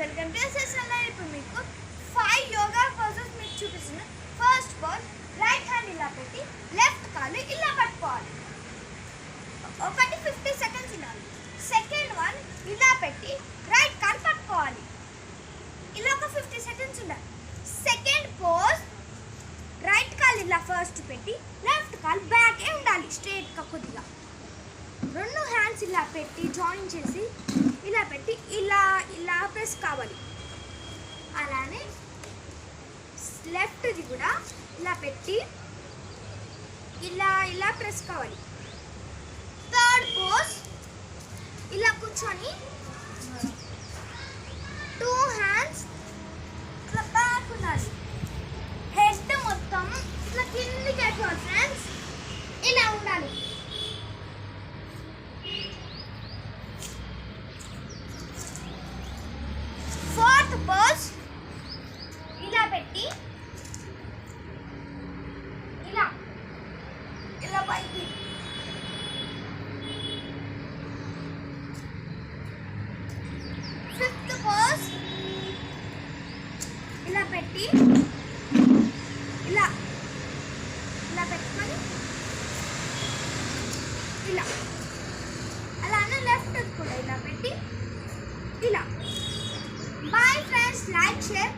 Welcome to session. ఇప్పుడు మీకు 5 yoga poses మీకు చూపిస్తున్నాను. ఫస్ట్ పోజ్, రైట్ హ్యాండ్ ఇలా పెట్టి లెఫ్ట్ కాలు ఇలా పట్టుకోవాలి. ఒకటి 50 సెకండ్స్ ఉండాలి. సెకండ్ వన్ ఇలా పెట్టి రైట్ కాలు పట్టుకోవాలి. ఇలా ఒక 50 సెకండ్స్ ఉండాలి. సెకండ్ పోజ్, రైట్ కాలు ఇలా ఫస్ట్ పెట్టి లెఫ్ట్ కాలు బ్యాక్ ఉండాలి, స్ట్రైట్గా కొద్దిగా. రెండు హ్యాండ్స్ ఇలా పెట్టి జాయిన్ చేసి ఇలా పెట్టి ఇలా ఇలా ప్రెస్ కావాలి. అలానే లెఫ్ట్ది కూడా ఇలా పెట్టి ఇలా ఇలా ప్రెస్ కావాలి. థర్డ్ పోజ్, ఇలా కూర్చొని 2 హ్యాండ్స్ ఇట్లా బ్యాక్ ఉండాలి. హెడ్ మొత్తం ఇట్లా కిందికి అయిపోవాలి ఫ్రెండ్స్, ఇలా ఉండాలి. ఫోర్త్ పోజ్, ఇలా పెట్టి ఇలా ఇలా పైకి. ఫిఫ్త్ పోజ్, ఇలా పెట్టి ఇలా ఇలా పెట్టుకొని ఇలా. అలానే లెఫ్ట్ కూడా ఇలా పెట్టి ఇలా. Bye friends, like, share,